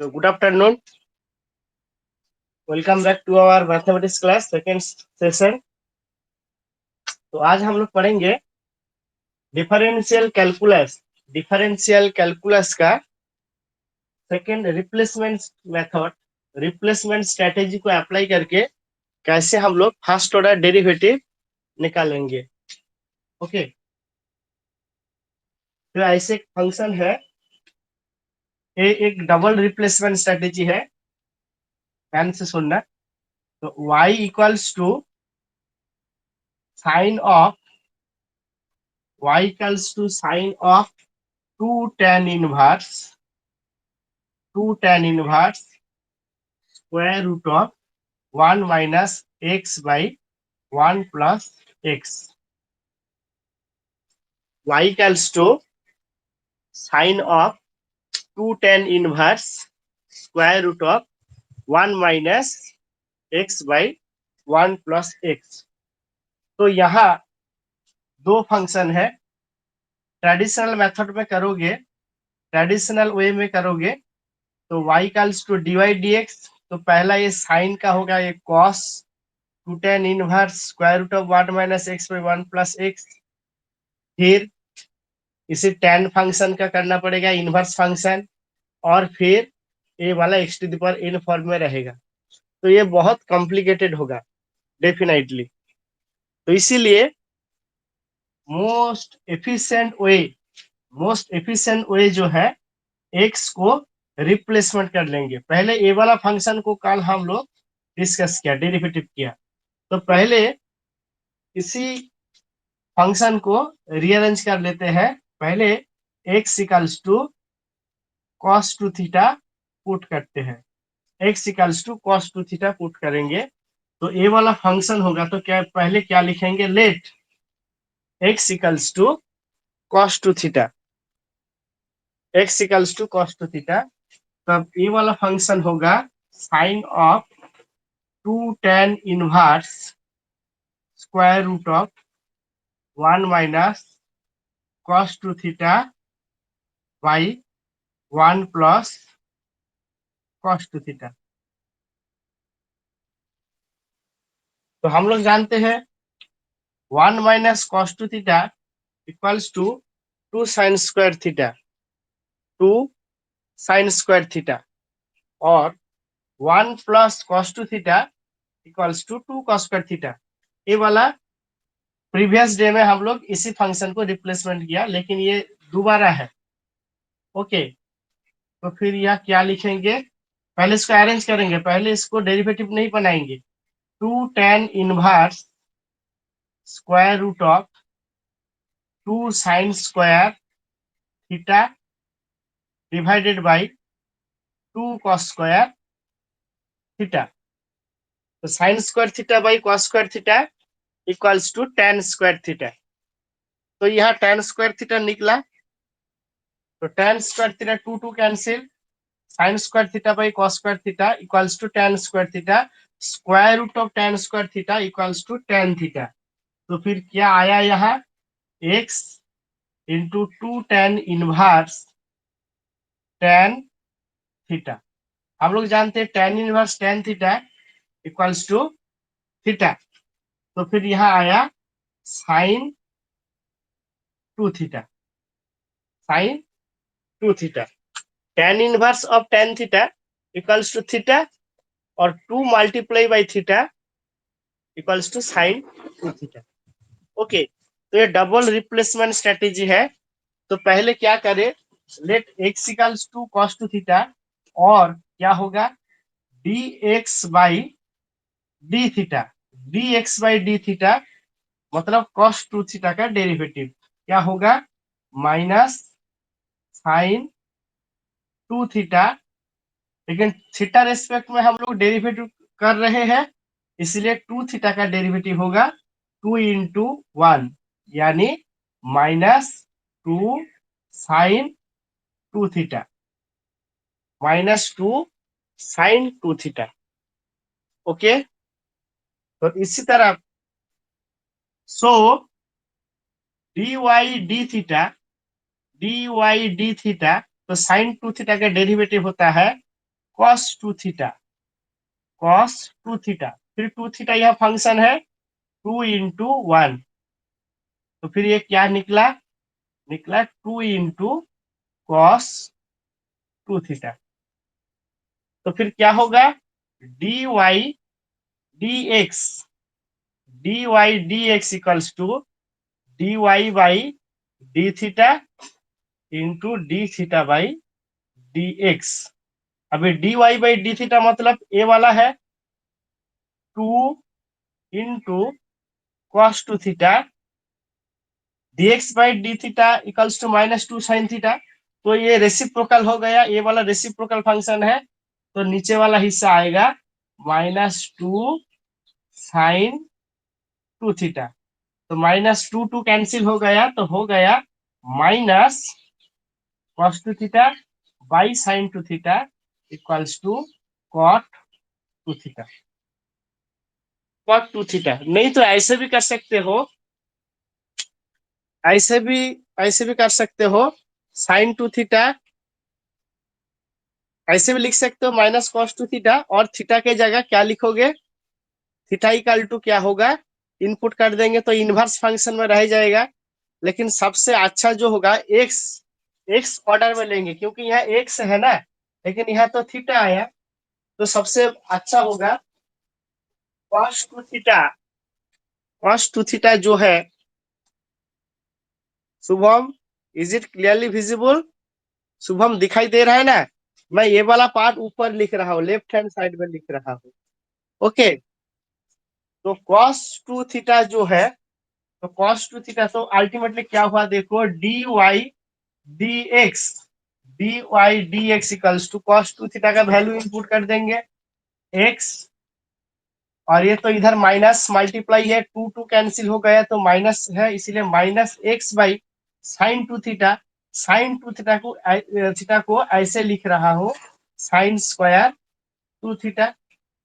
तो good afternoon, welcome back to our mathematics class second session. तो आज हम लोग पढ़ेंगे डिफरेंशियल कैलकुलस का second replacement method, replacement strategy को अप्लाई करके कैसे हम लोग फर्स्ट ऑर्डर डेरिवेटिव निकालेंगे। ओके, तो ऐसे एक फंक्शन है, ये एक डबल रिप्लेसमेंट स्ट्रेटेजी है, ध्यान से सुनना। तो y equals to sine of sine of 2 tan inverse square root of 1 minus x by 1 plus x. Y equals to sine of 2 tan inverse square root of 1 minus x by 1 plus x. तो यहाँ दो function है। Traditional method में करोगे, traditional way में करोगे तो y equals to dy dx, तो पहला ये साइन का होगा, ये cos 2 tan inverse square root of 1 minus x by 1 plus x. फिर इसे tan फंक्शन का करना पड़ेगा, इनवर्स फंक्शन, और फिर ये वाला x to the power n form में रहेगा। तो ये बहुत कॉम्प्लिकेटेड होगा डेफिनेटली। तो इसीलिए मोस्ट एफिशिएंट वे जो है, एक्स को रिप्लेसमेंट कर लेंगे। पहले ये वाला फंक्शन को कल हम लोग डिस्कस किया, डेरिवेटिव किया। तो पहले इसी फंक्शन को रीअरेंज कर लेते हैं। पहले x equals to cos 2 theta put करते हैं, x equals to cos 2 theta put करेंगे तो ये वाला फंक्शन होगा। तो क्या पहले क्या लिखेंगे, let x equals to cos 2 theta, x equals to cos 2 theta. तब ये वाला फंक्शन होगा sine of 2 tan inverse square root of 1 minus cos 2 theta by 1 plus cos 2 theta. तो हम लोग जानते हैं 1 minus cos 2 theta equals to 2 sine square theta, 2 sine square theta, और 1 plus cos 2 theta equals to 2 cos square theta. ये वाला previous day में हम लोग इसी फंक्शन को रिप्लेसमेंट किया, लेकिन ये दोबारा है। ओके, तो फिर यह क्या लिखेंगे, पहले इसको अरेंज करेंगे, पहले इसको डेरिवेटिव नहीं बनाएंगे। 2 tan inverse square root of 2 sine square theta divided by 2 cos square theta. तो sine square theta by cos square theta equals to tan square theta. तो यहाँ tan स्क्वायर थीटा निकला, तो tan square theta 2 2 cancel, sine square theta by cos square theta equals to tan square theta, square root of tan square theta equals to tan theta. तो फिर क्या आया यहाँ, x into 2 tan inverse tan theta. हम लोग जानते हैं tan inverse tan theta equals to theta. तो फिर यहाँ आया sine 2 theta, sine 2 theta. tan inverse of tan theta equals to theta, और 2 multiply by theta equals to sine 2 theta. Okay, तो ये डबल रिप्लेसमेंट स्ट्रेटेजी है। तो पहले क्या करें, let x equals to cos 2 theta, और क्या होगा dx by D theta, dx by D theta मतलब cos 2 थीटा का डेरिवेटिव क्या होगा, माइनस साइन 2 थीटा। लेकिन थीटा रेस्पेक्ट में हम लोग डेरिवेटिव कर रहे हैं, इसलिए 2 थीटा का डेरिवेटिव होगा 2 इंटू 1, यानी minus 2 sine 2 theta, minus 2 sine 2 theta. Okay, तो इसी तरह so D Y D theta, D Y D theta, तो साइन 2 थीटा का डेरिवेटिव होता है cos 2 थीटा, cos 2 थीटा, फिर 2 थीटा यह फंक्शन है 2 इंटू 1, तो फिर ये क्या निकला, निकला 2 इंटू कॉस 2 थीटा। तो फिर क्या होगा, D Y D X, D Y D X equals to D Y by D theta into D theta by D X. अभी D Y by D theta मतलब ए वाला है 2 into cos 2 theta, D X by D theta equals to -2 sine theta. तो ये reciprocal हो गया, ये वाला रेसिप्रोकल फंक्शन है, तो नीचे वाला हिस्सा आएगा -2 साइन 2 थीटा। तो -2 कैंसिल हो गया, तो हो गया minus cos 2 theta by sine 2 theta equals to cot 2 theta. Cot 2 theta नहीं तो ऐसे भी कर सकते हो, ऐसे भी कर सकते हो, साइन 2 थीटा ऐसे भी लिख सकते हो माइनस कॉस 2 थीटा, और थीटा के जगह क्या लिखोगे, थीटा इक्वल टू क्या होगा, इनपुट कर देंगे तो इनवर्स फंक्शन में रह जाएगा। लेकिन सबसे अच्छा जो होगा एक्स, एक्स ऑर्डर में लेंगे क्योंकि यहाँ एक्स है ना, लेकिन यहाँ तो थीटा आया, तो सबसे अच्छा होगा कॉस 2 थीटा, कॉस 2 थीटा जो है, Shubham is it clearly visible, Shubham दिखाई दे रहा है ना, मैं ये वाला पार्ट ऊपर लिख रहा हूँ, लेफ्ट हैंड साइड में लिख रहा हूँ। ओके, तो cos 2 थीटा जो है, तो cos 2 थीटा तो अल्टीमेटली क्या हुआ देखो, D Y D X, D Y D X equals to cos 2 theta का वैल्यू इनपुट कर देंगे x, और ये तो इधर माइनस मल्टीप्लाई है, 2 2 कैंसिल हो गया तो माइनस है, इसीलिए -x by sine 2 theta, sine 2 theta को ऐसे लिख रहा हूँ साइन स्क्वायर 2 थीटा,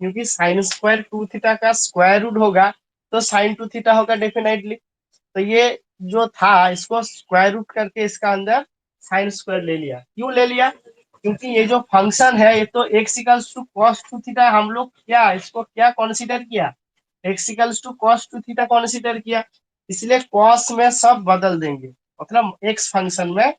क्योंकि साइन स्क्वायर 2 थीटा का स्क्वायर रूट होगा तो साइन 2 थीटा होगा डेफिनेटली। तो ये जो था इसको स्क्वायर रूट करके इसका अंदर साइन स्क्वायर ले लिया, क्यों ले लिया, क्योंकि ये जो फंक्शन है ये तो X equals to cos 2 theta, हम लोग क्या इसको क्या कंसीडर किया, X equals to cos 2 theta consider किया, इसलिए कॉस में सब बदल देंगे, मतलब एक्स फंक्शन में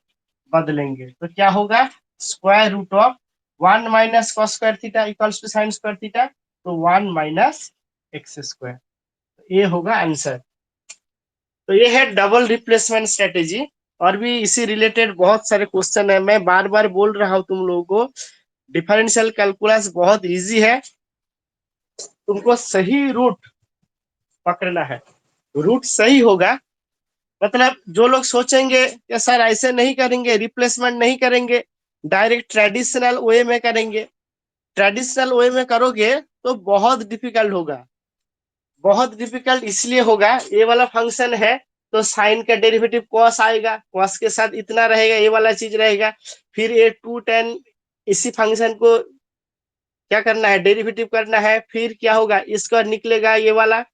बदलेंगे, तो क्या होगा square root of 1 minus cos square theta equals to sine square theta, तो 1 माइनस एक्स स्क्वायर, ये होगा आंसर। तो ये है डबल रिप्लेसमेंट स्ट्रेटेजी, और भी इसी रिलेटेड बहुत सारे क्वेश्चन है, मैं बार बार बोल रहा हूँ तुम लोगों को, डिफरेंशियल कैलकुलस बहुत इजी है, तुमको सही रूट पकड़ना है, रूट सही होगा, मतलब जो लोग सोचेंगे कि सर ऐसे नहीं करेंगे, रिप्लेसमेंट नहीं करेंगे, डायरेक्ट ट्रेडिशनल वे में करेंगे, ट्रेडिशनल वे में करोगे तो बहुत डिफिकल्ट होगा, बहुत डिफिकल्ट इसलिए होगा, ये वाला फंक्शन है तो साइन का डेरिवेटिव कॉस आएगा, कॉस के साथ इतना रहेगा, ये वाला चीज रहेगा, फिर ये 2 tan इसी फंक्शन को क्या करना है, डेरिवेटिव करना है, फिर क्या होगा इसका निकलेगा ये वाला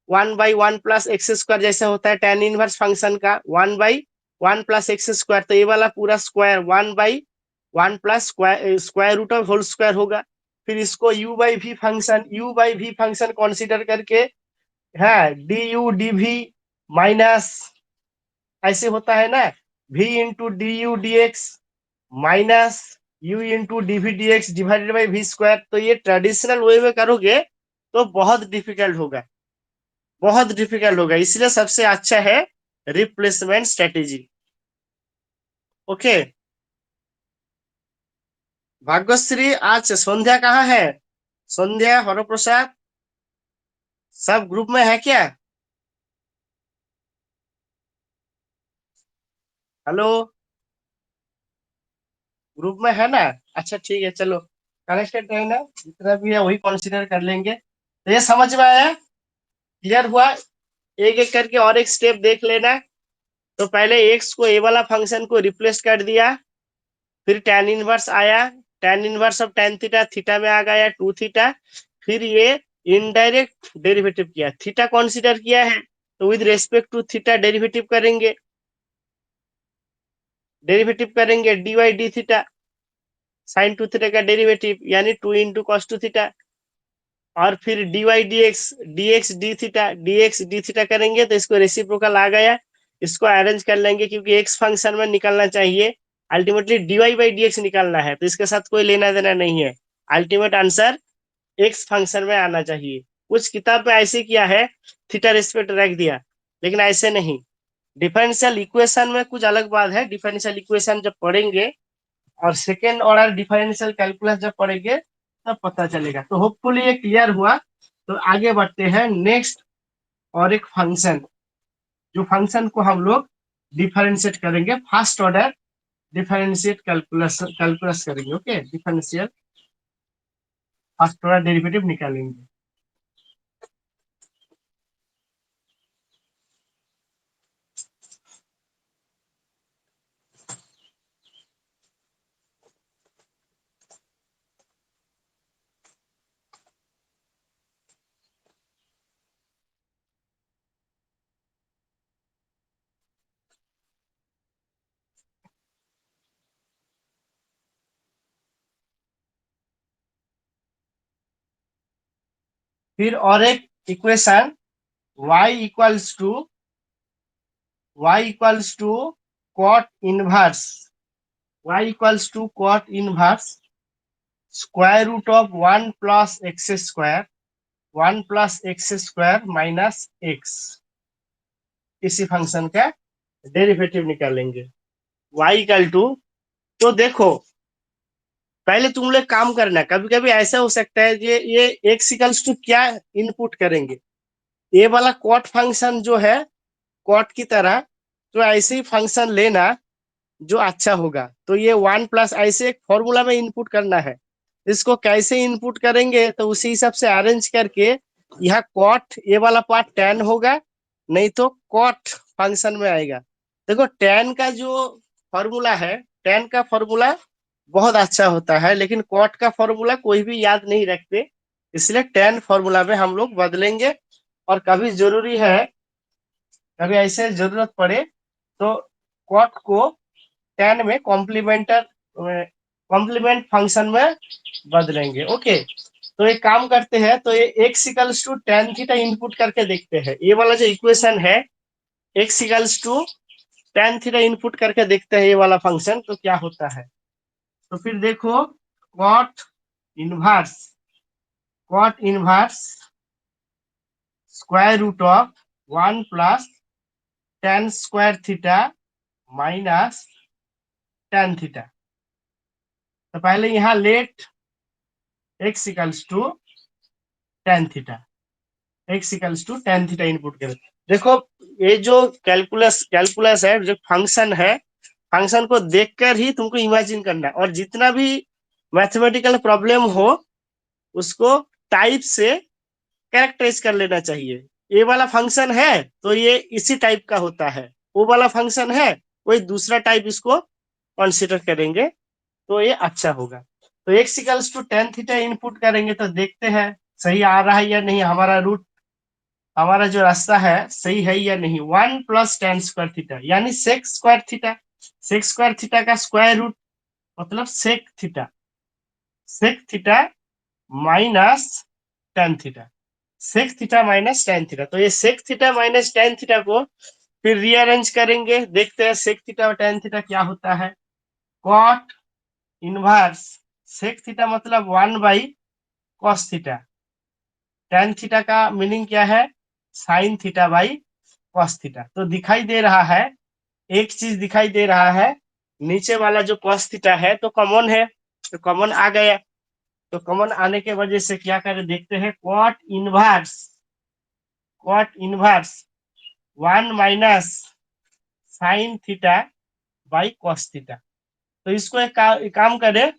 1/1 प्लस एक्स स्क्वायर, जैसे होता है tan इनवर्स फंक्शन का 1/1 प्लस एक्स स्क्वायर, तो ये वाला पूरा square 1/1 plus square root of whole square होगा, फिर इसको u/v फंक्शन कंसीडर करके है D U D V minus, ऐसे होता है ना, v into D U D X minus u into D V D X divided by V square. तो ये ट्रेडिशनल वे में करोगे तो बहुत डिफिकल्ट होगा, बहुत डिफिकल्ट होगा, इसलिए सबसे अच्छा है रिप्लेसमेंट स्ट्रेटेजी। ओके, भाग्यश्री आज संध्या कहाँ है, संध्या हरप्रसाद सब ग्रुप में है क्या, हेलो ग्रुप में है ना, अच्छा ठीक है चलो, कनेक्टेड है ना, जितना भी है वही कंसीडर कर लेंगे। तो ये समझ में आया, क्लियर हुआ, एक एक करके और एक स्टेप देख लेना। तो पहले एक्स को ए वाला फंक्शन को रिप्लेस कर दिया, फिर tan इनवर्स आया, tan inverse of tan theta, theta में आ गया 2 थीटा, फिर ये इनडायरेक्ट डेरिवेटिव किया, थीटा कंसीडर किया है तो with respect to theta derivative करेंगे, D Y D theta, sine two theta का डेरिवेटिव यानी 2 इंटू कॉस टू थीटा, और फिर dy dx dx d theta करेंगे तो इसको रेसिप्रोकल आ गया, इसको अरेंज कर लेंगे क्योंकि x फंक्शन में निकलना चाहिए, अल्टीमेटली dy बाई dx निकालना है तो इसके साथ कोई लेना देना नहीं है, अल्टीमेट आंसर x फंक्शन में आना चाहिए। कुछ किताब में ऐसे किया है, थीटा रेस्पेक्ट रख दिया, लेकिन ऐसे नहीं। डिफरेंशियल इक्वेशन में कुछ अलग बात है, डिफरेंशियल इक्वेशन जब पढ़ेंगे और सेकेंड ऑर्डर डिफरेंशियल कैलकुलस जब पढ़ेंगे तब पता चलेगा। तो होपफुली ये क्लियर हुआ। तो आगे बढ़ते हैं नेक्स्ट, और एक फंक्शन, जो फंक्शन को हम लोग डिफरेंशिएट करेंगे, first order differentiate calculus calculus करेंगे। Okay, differential first order derivative निकालेंगे। फिर और एक equation y equals to cot inverse square root of 1 plus X square minus X, इसी फंक्शन का डेरिवेटिव निकालेंगे। y इक्वल टू, तो देखो पहले तुम लोग काम करना, कभी कभी ऐसा हो सकता है ये एक्स इक्वल्स टू क्या इनपुट करेंगे, ये वाला कॉट फंक्शन जो है कॉट की तरह, तो ऐसे ही फंक्शन लेना जो अच्छा होगा। तो ये 1 प्लस ऐसे एक फॉर्मूला में इनपुट करना है, इसको कैसे इनपुट करेंगे तो उसी हिसाब से अरेंज करके यहाँ कॉट ये वाला पार्ट टेन होगा, नहीं तो कॉट फंक्शन में आएगा। देखो टेन का जो फॉर्मूला है, टेन का फॉर्मूला बहुत अच्छा होता है, लेकिन कॉट का फॉर्मूला कोई भी याद नहीं रखते, इसलिए टेन फॉर्मूला में हम लोग बदलेंगे। और कभी जरूरी है, कभी ऐसे जरूरत पड़े तो कॉट को टेन में कॉम्प्लीमेंट फंक्शन में बदलेंगे। ओके, तो एक काम करते हैं, तो ये X equals to tan theta input करके देखते हैं, ये वाला जो इक्वेशन है X equals to tan theta input करके देखते हैं ये वाला फंक्शन तो क्या होता है। तो फिर देखो cot inverse square root of 1 plus tan square theta minus tan theta. तो पहले यहाँ let X equals to tan theta input करें। देखो ये जो कैलकुलस है, जो फंक्शन है, फंक्शन को देखकर ही तुमको इमेजिन करना है, और जितना भी मैथमेटिकल प्रॉब्लम हो उसको टाइप से कैरेक्टराइज कर लेना चाहिए। ये वाला फंक्शन है तो ये इसी टाइप का होता है, वो वाला फंक्शन है कोई दूसरा टाइप, इसको कंसिडर करेंगे तो ये अच्छा होगा। तो X equals to tan theta input करेंगे तो देखते हैं सही आ रहा है या नहीं, हमारा रूट, हमारा जो रास्ता है सही है या नहीं। 1 प्लस टेन स्क्वायर थीटा यानी सेक स्क्वायर थीटा का स्क्वायर रूट मतलब sec theta minus tan theta तो ये sec theta minus tan theta को फिर रीअरेंज करेंगे, देखते हैं सेक थीटा और टेन थीटा क्या होता है। कॉट इनवर्स सेक थीटा मतलब 1 by cos theta, tan theta का मीनिंग क्या है, sine theta by cos theta. तो दिखाई दे रहा है, एक चीज दिखाई दे रहा है, नीचे वाला जो कॉस थीटा है तो कॉमन है, तो कॉमन आ गया। तो कॉमन आने के वजह से क्या करें देखते हैं, cot inverse 1 minus sine theta by cos theta. तो इसको एक काम करें,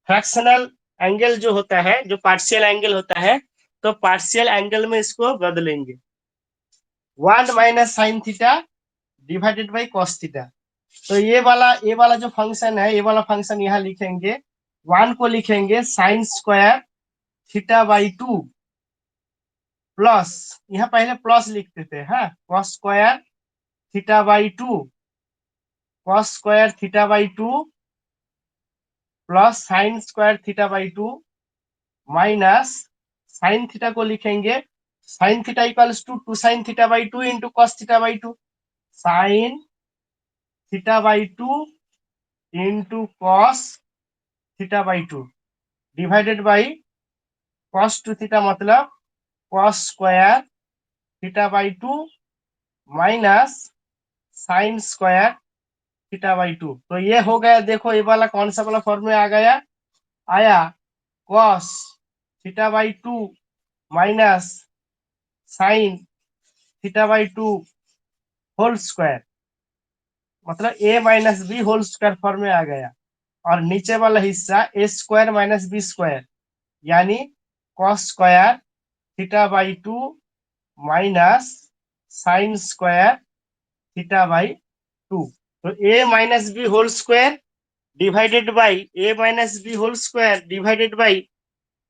फ्रैक्शनल एंगल जो होता है, जो पार्शियल एंगल होता है, तो पार्शियल एंगल में इसको बदलेंगे, 1 minus sine theta divided by cos theta. तो ये वाला जो फंक्शन है, ये वाला फंक्शन यहाँ लिखेंगे, 1 को लिखेंगे sine square theta by 2 plus, यहाँ पहले प्लस लिखते थे, हाँ, cos square theta by 2 plus sine square theta by 2 minus sine theta को लिखेंगे sine theta equals to 2 sine theta by 2 into cos theta by 2 sine theta by 2 into cos theta by 2 divided by cos two theta मतलब cos square theta by 2 minus sine square theta by 2। तो ये हो गया, देखो ये वाला कौन सा वाला फॉर्म में आ गया, आया cos theta by 2 minus sine theta by 2 whole square, मतलब A minus B whole square form में आ गया। और नीचे वाला हिस्सा A square minus B square, यानी cos square theta by 2 minus sine square theta by 2। तो A minus B whole square divided by A minus B whole square divided by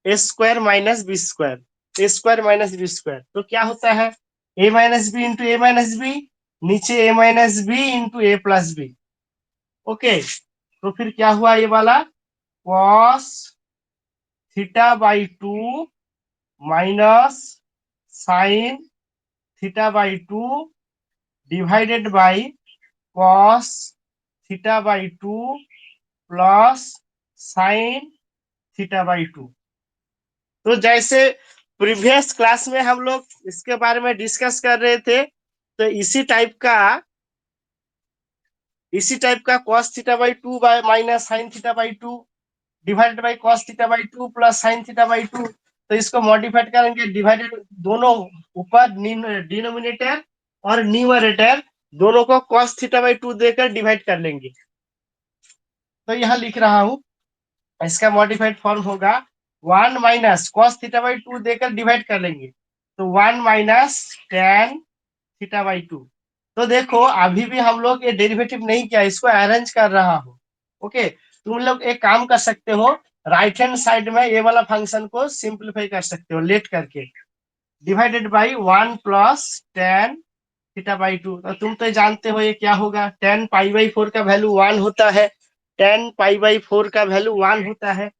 A square minus B square, A square minus B square. तो क्या होता है, ए minus B into ए minus B, नीचे ए minus B into ए plus B. Okay, तो फिर क्या हुआ ये वाला cos theta by 2 minus sine theta by 2 divided by cos theta by 2 plus sign theta by 2। तो जैसे प्रीवियस क्लास में हम लोग इसके बारे में डिस्कस कर रहे थे, तो इसी टाइप का cos theta by 2 minus sine theta by 2 divided by cos theta by 2 plus sign theta by 2। तो इसको मॉडिफाइड करेंगे, डिवाइडेड दोनों ऊपर डिनोमिनेटर और न्यूमरेटर दोनों को cos थीटा बाई 2 देकर डिवाइड कर लेंगे। तो यहाँ लिख रहा हूं, इसका मॉडिफाइड फॉर्म होगा 1 माइनस कॉस थीटा बाई 2 देकर डिवाइड कर लेंगे, तो 1 माइनस टेन थीटा बाई 2। तो देखो अभी भी हम लोग ये डेरिवेटिव नहीं किया, इसको अरेंज कर रहा हूँ। ओके, तुम लोग एक काम कर सकते हो, राइट हैंड साइड में ये वाला फंक्शन को सिंप्लीफाई कर सकते हो लेट करके, divided by 1 plus tan theta by 2। तो तुम तो जानते हो ये क्या होगा, टेन पाई बाई 4 का वैल्यू 1 होता है, टेन पाई बाई 4 का वैल्यू 1 होता है।